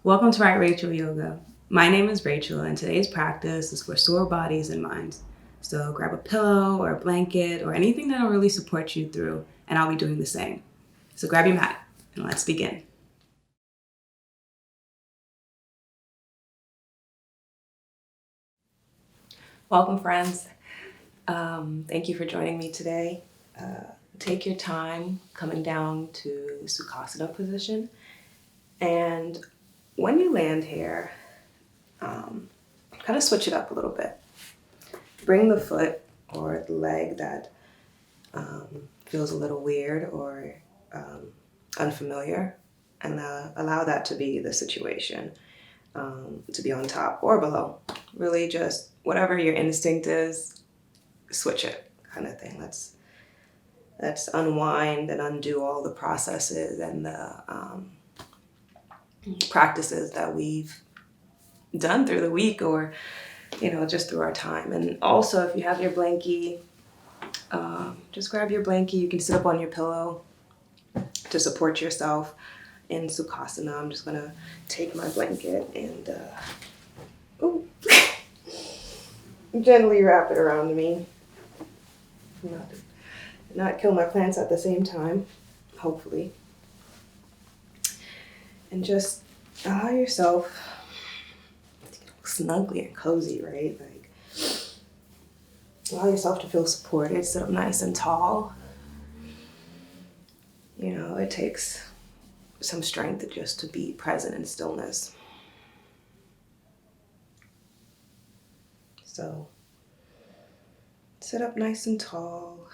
Welcome to write.rachel yoga. My name is Rachel, and today's practice is for sore bodies and minds. So grab a pillow or a blanket or anything that'll really support you through, and I'll be doing the same. So grab your mat and let's begin. Welcome, friends. Thank you for joining me today. Take your time coming down to Sukhasana position, and when you land here, kind of switch it up a little bit. Bring the foot or the leg that feels a little weird or unfamiliar, and allow that to be the situation, to be on top or below. Really just whatever your instinct is, switch it kind of thing. Let's unwind and undo all the processes and the practices that we've done through the week or just through our time. And also, if you have your blankie, just grab your blankie. You can sit up on your pillow to support yourself in Sukhasana. I'm just gonna take my blanket and gently wrap it around me. Not kill my plants at the same time, hopefully. And just allow yourself to get snugly and cozy, right? Allow yourself to feel supported. Sit up nice and tall. It takes some strength just to be present in stillness. So sit up nice and tall.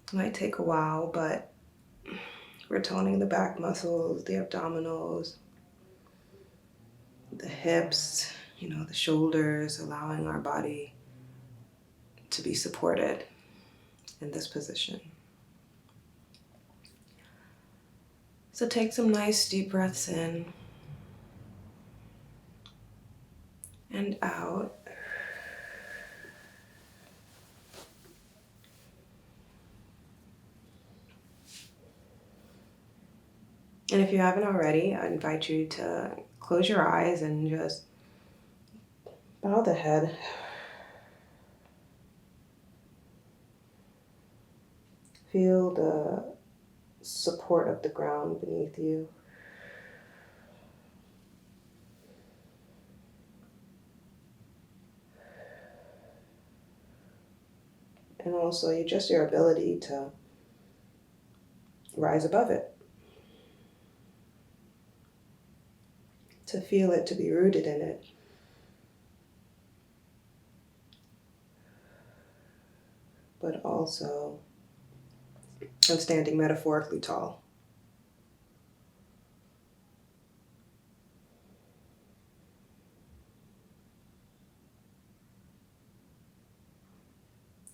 It might take a while, but we're toning the back muscles, the abdominals, the hips, the shoulders, allowing our body to be supported in this position. So take some nice deep breaths in and out. And if you haven't already, I invite you to close your eyes and just bow the head. Feel the support of the ground beneath you. And also just your ability to rise above it. To feel it, to be rooted in it. But also, I'm standing metaphorically tall.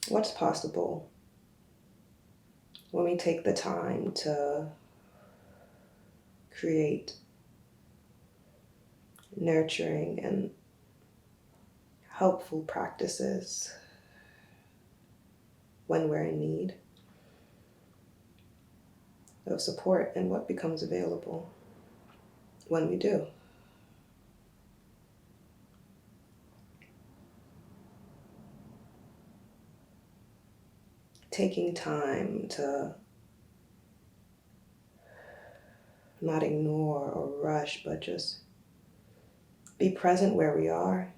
What's possible when we take the time to create nurturing and helpful practices when we're in need of support, and what becomes available when we do. Taking time to not ignore or rush, but just be present where we are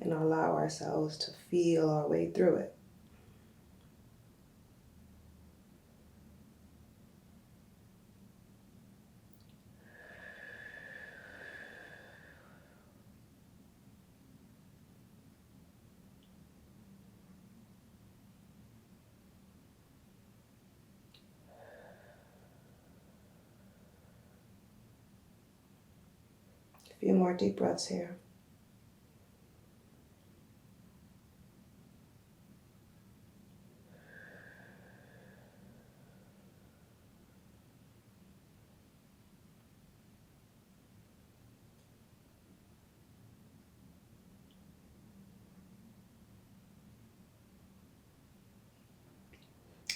and allow ourselves to feel our way through it. A few more deep breaths here.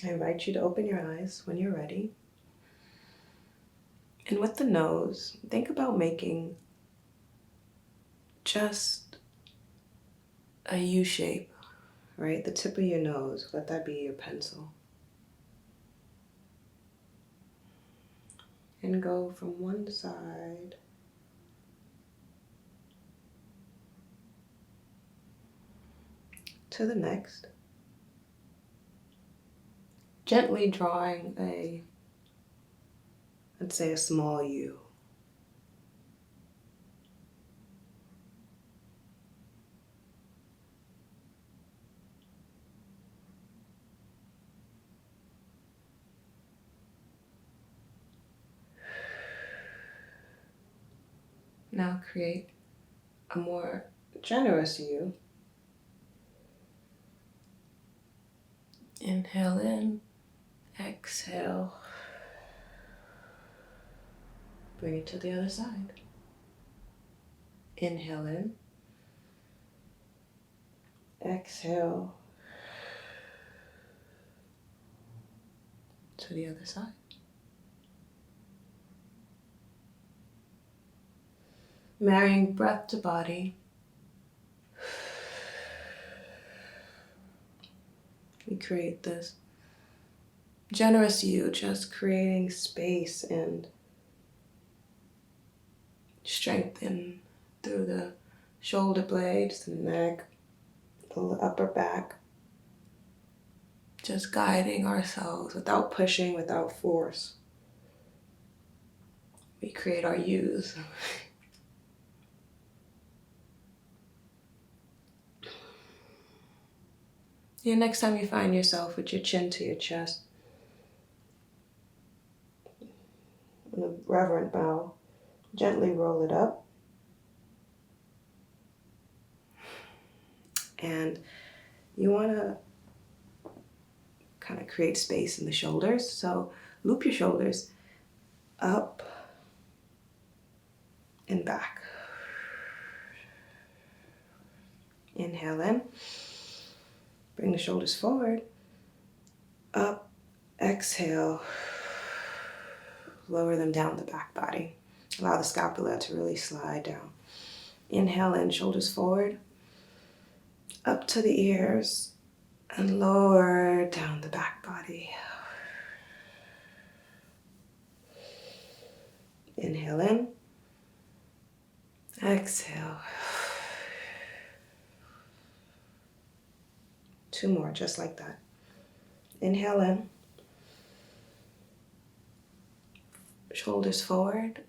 I invite you to open your eyes when you're ready. And with the nose, think about making just a U shape, right? The tip of your nose, let that be your pencil. And go from one side to the next, gently drawing let's say a small U. Now create a more generous U. Inhale in, exhale. Bring it to the other side. Inhale in, exhale to the other side. Marrying breath to body. We create this generous U, just creating space and strengthen through the shoulder blades, the neck, the upper back. Just guiding ourselves without pushing, without force. We create our U's. Yeah, next time you find yourself with your chin to your chest, in a reverent bow, gently roll it up. And you want to kind of create space in the shoulders. So loop your shoulders up and back. Inhale in. Bring the shoulders forward. Up. Exhale. Lower them down the back body. Allow the scapula to really slide down. Inhale in, shoulders forward. Up to the ears. And lower down the back body. Inhale in. Exhale. 2 more, just like that. Inhale in. Shoulders forward,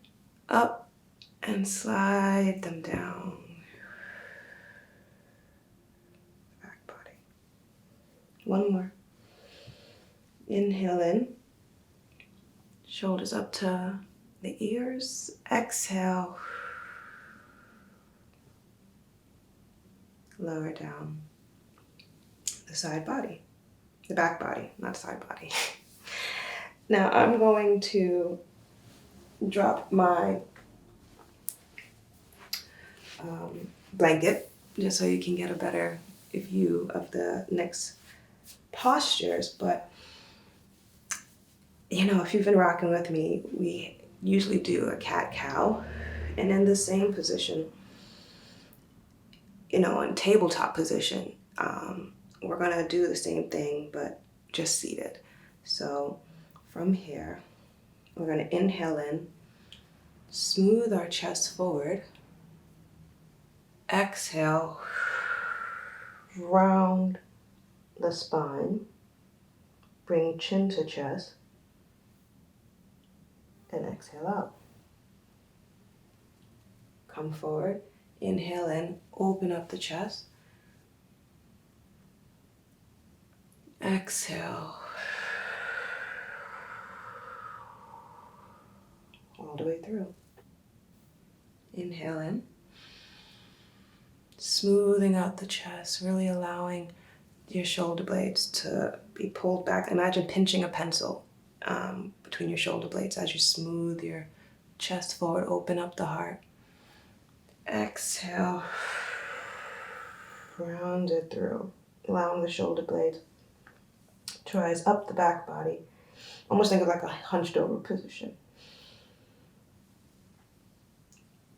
up, and slide them down. Back body. 1 more. Inhale in. Shoulders up to the ears. Exhale. Lower down the side body. The back body, not side body. Now I'm going to drop my blanket just so you can get a better view of the next postures. But you know, if you've been rocking with me, we usually do a cat-cow, and in the same position, you know, in tabletop position, we're gonna do the same thing but just seated. So from here, we're gonna inhale in, smooth our chest forward. Exhale, round the spine, bring chin to chest, and exhale out. Come forward, inhale in, open up the chest. Exhale, all the way through. Inhale in, smoothing out the chest, really allowing your shoulder blades to be pulled back. Imagine pinching a pencil between your shoulder blades as you smooth your chest forward, open up the heart. Exhale, round it through, allowing the shoulder blades to to rise up the back body. Almost think of like a hunched over position.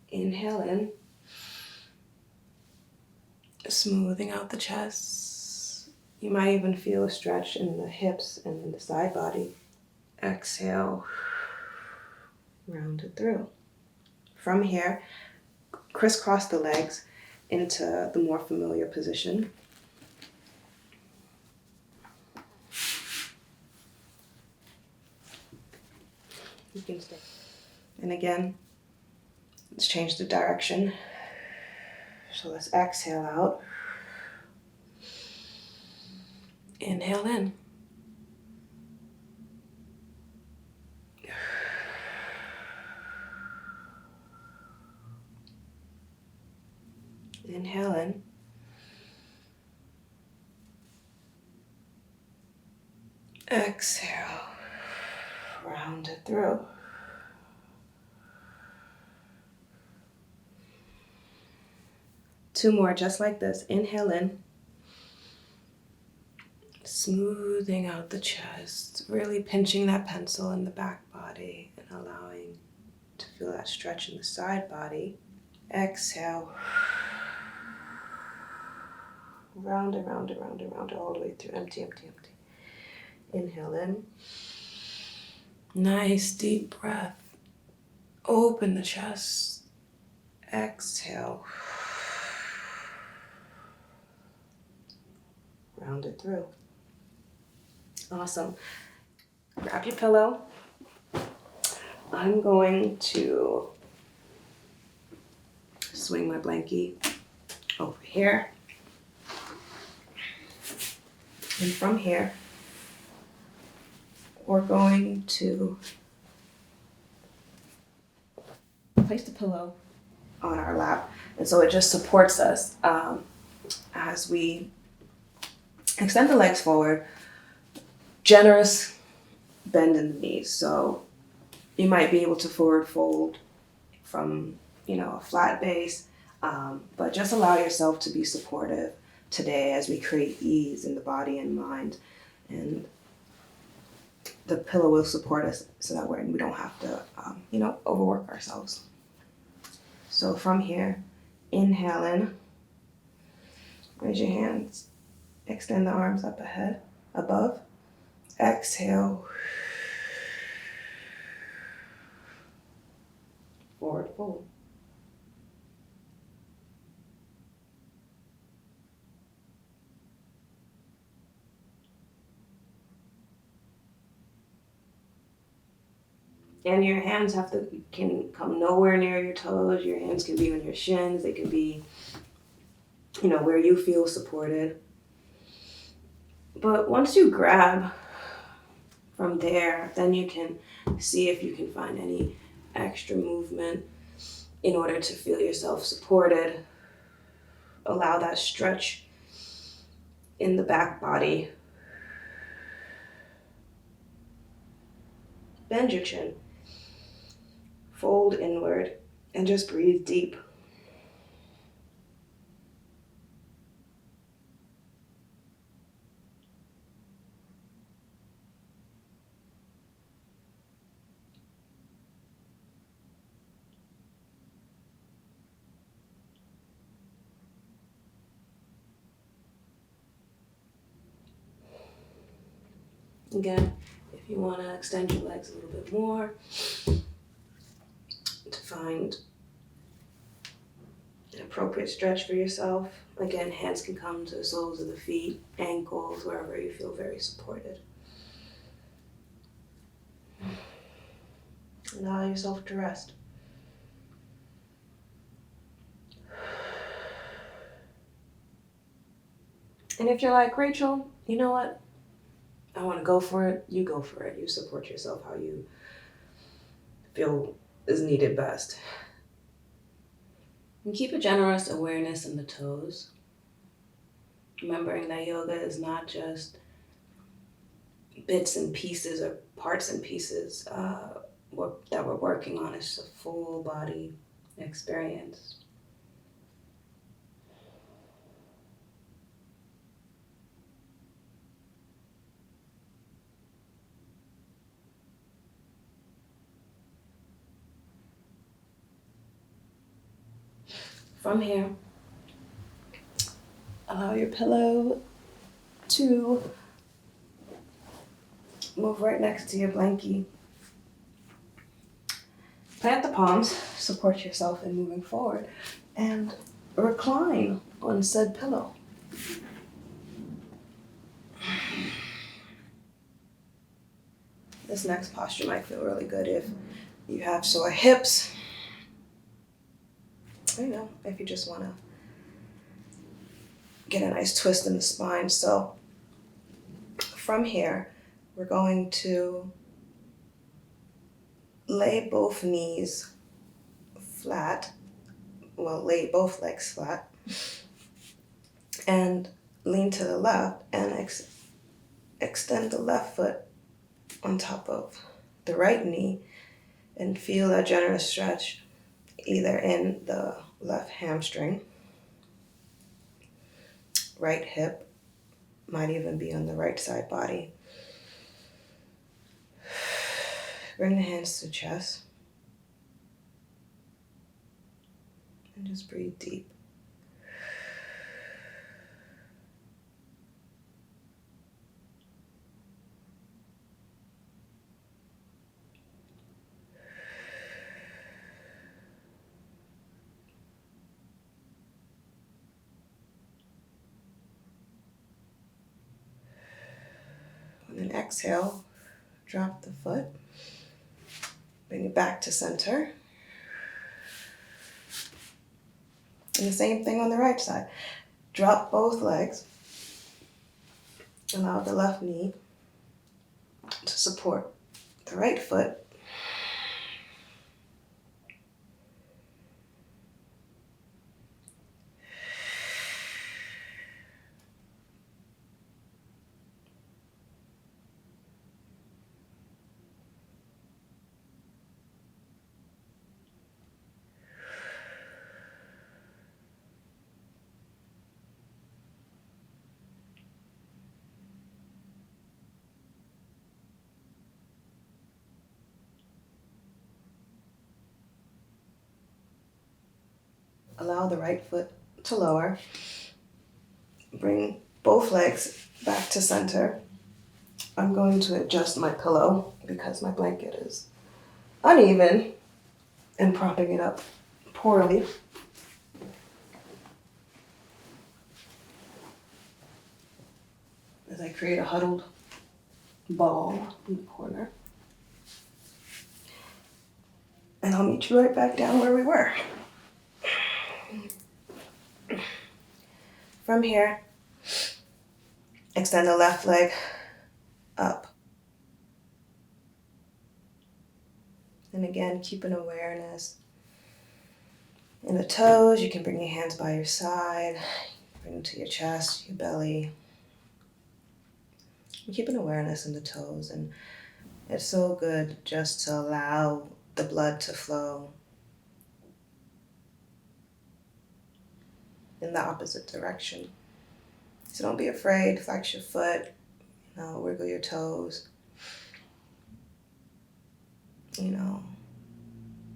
Inhale in, smoothing out the chest. You might even feel a stretch in the hips and in the side body. Exhale, round it through. From here, crisscross the legs into the more familiar position. You can stay. And again, let's change the direction. So let's exhale out. Inhale in. Inhale in. Exhale. Round it through. Two more just like this. Inhale in. Smoothing out the chest, really pinching that pencil in the back body and allowing to feel that stretch in the side body. Exhale. Round it, round it, round it, round it all the way through. Empty, empty, empty. Inhale in. Nice deep breath. Open the chest. Exhale. Round it through. Awesome. Grab your pillow. I'm going to swing my blankie over here. And from here, we're going to place the pillow on our lap. And so it just supports us as we extend the legs forward. Generous bend in the knees. So you might be able to forward fold from, a flat base, but just allow yourself to be supportive today as we create ease in the body and mind. And the pillow will support us so that we don't have to, overwork ourselves. So from here, inhale in, raise your hands, extend the arms up ahead, above. Exhale, forward fold. And your hands can come nowhere near your toes. Your hands can be on your shins. They can be, where you feel supported. But once you grab from there, then you can see if you can find any extra movement in order to feel yourself supported. Allow that stretch in the back body. Bend your chin. Fold inward and just breathe deep. Again, if you want to extend your legs a little bit more to find an appropriate stretch for yourself. Again, hands can come to the soles of the feet, ankles, wherever you feel very supported. Allow yourself to rest. And if you're like, Rachel, you know what? I want to go for it. You go for it. You support yourself how you feel is needed best. And keep a generous awareness in the toes. Remembering that yoga is not just bits and pieces or parts and pieces that we're working on. It's a full body experience. From here, allow your pillow to move right next to your blankie. Plant the palms, support yourself in moving forward, and recline on said pillow. This next posture might feel really good if you have sore hips. If you just want to get a nice twist in the spine. So from here, we're going to lay both knees flat. Well, lay both legs flat. And lean to the left and extend the left foot on top of the right knee and feel a generous stretch either in the left hamstring, right hip, might even be on the right side body. Bring the hands to the chest and just breathe deep. And then exhale, drop the foot, bring it back to center. And the same thing on the right side. Drop both legs, allow the left knee to support the right foot. Allow the right foot to lower. Bring both legs back to center. I'm going to adjust my pillow because my blanket is uneven and propping it up poorly. As I create a huddled ball in the corner. And I'll meet you right back down where we were. From here, extend the left leg up. And again, keep an awareness in the toes. You can bring your hands by your side, bring them to your chest, your belly. And keep an awareness in the toes. And it's so good just to allow the blood to flow in the opposite direction. So don't be afraid, flex your foot, wiggle your toes.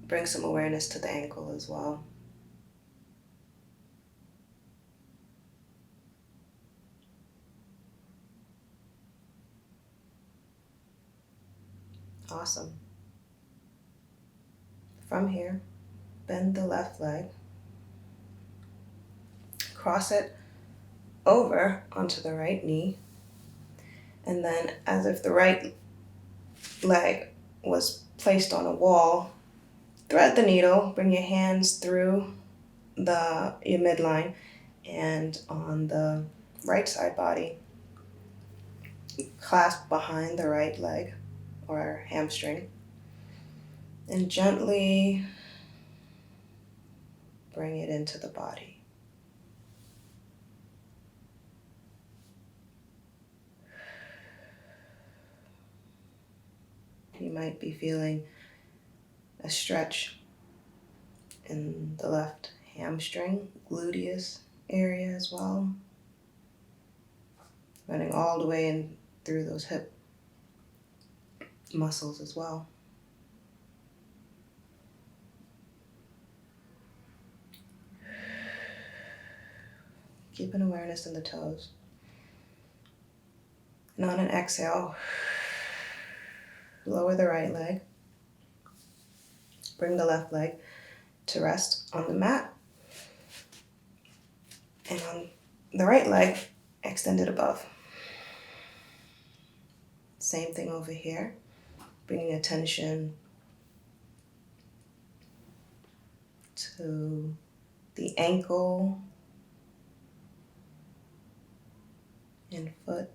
Bring some awareness to the ankle as well. Awesome. From here, bend the left leg. Cross it over onto the right knee. And then as if the right leg was placed on a wall, thread the needle, bring your hands through your midline and on the right side body, clasp behind the right leg or hamstring, and gently bring it into the body. You might be feeling a stretch in the left hamstring, gluteus area as well, running all the way in through those hip muscles as well. Keep an awareness in the toes. And on an exhale, lower the right leg. Bring the left leg to rest on the mat. And on the right leg, extend it above. Same thing over here. Bringing attention to the ankle and foot.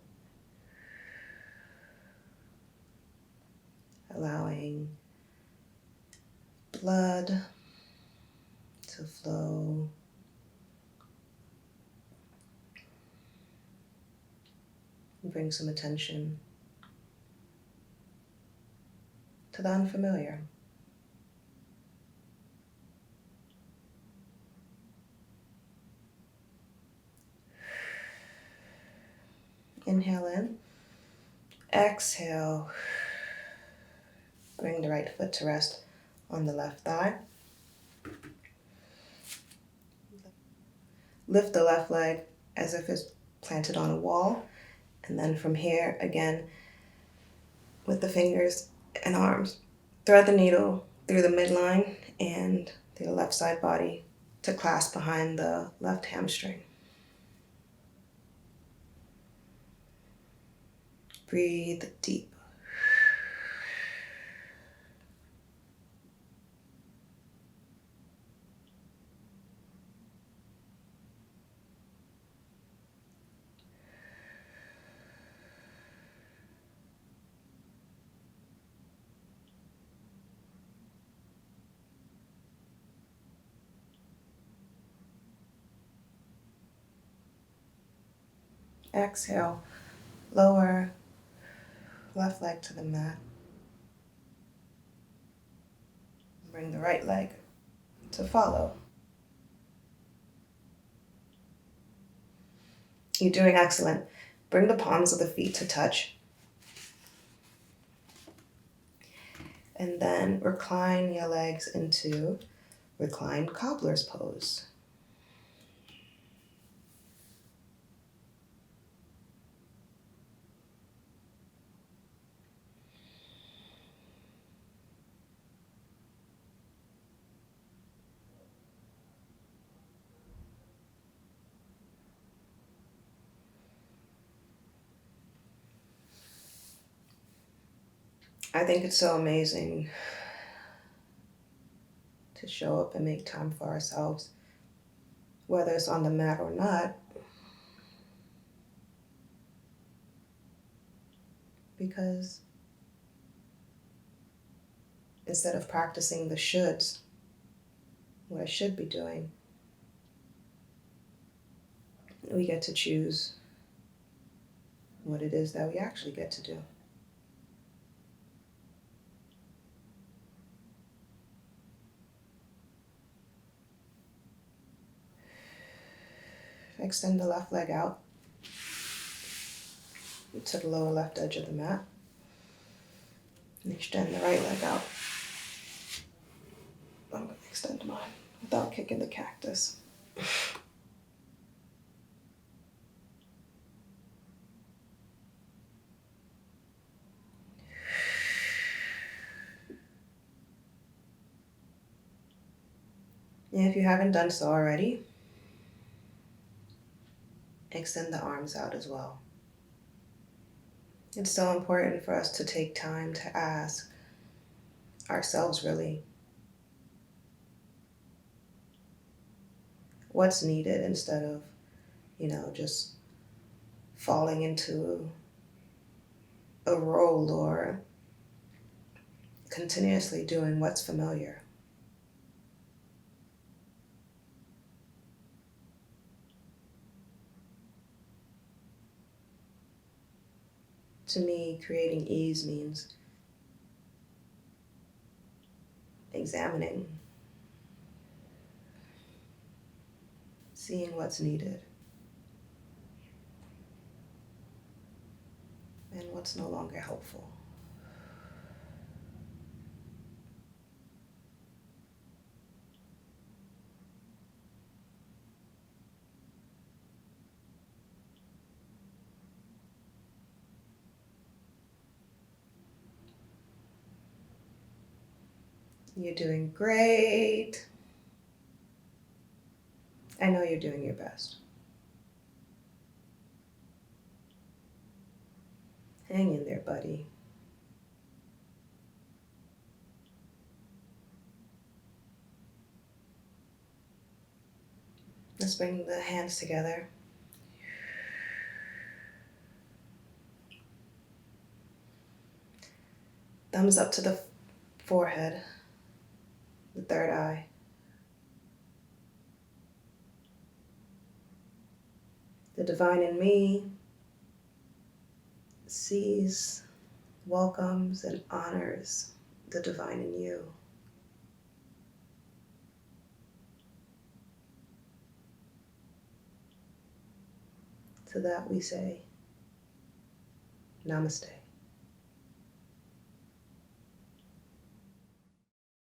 Allowing blood to flow. And bring some attention to the unfamiliar. Inhale in. Exhale. Bring the right foot to rest on the left thigh. Lift the left leg as if it's planted on a wall. And then from here, again, with the fingers and arms, thread the needle through the midline and through the left side body to clasp behind the left hamstring. Breathe deep. Exhale, lower left leg to the mat. Bring the right leg to follow. You're doing excellent. Bring the palms of the feet to touch. And then recline your legs into reclined cobbler's pose. I think it's so amazing to show up and make time for ourselves, whether it's on the mat or not, because instead of practicing the shoulds, what I should be doing, we get to choose what it is that we actually get to do. Extend the left leg out to the lower left edge of the mat. And extend the right leg out. I'm going to extend mine without kicking the cactus. And if you haven't done so already, extend the arms out as well. It's so important for us to take time to ask ourselves, really, what's needed instead of, just falling into a role or continuously doing what's familiar. To me, creating ease means examining, seeing what's needed, and what's no longer helpful. You're doing great. I know you're doing your best. Hang in there, buddy. Let's bring the hands together. Thumbs up to the forehead, the third eye. The divine in me sees, welcomes, and honors the divine in you. To that we say, Namaste.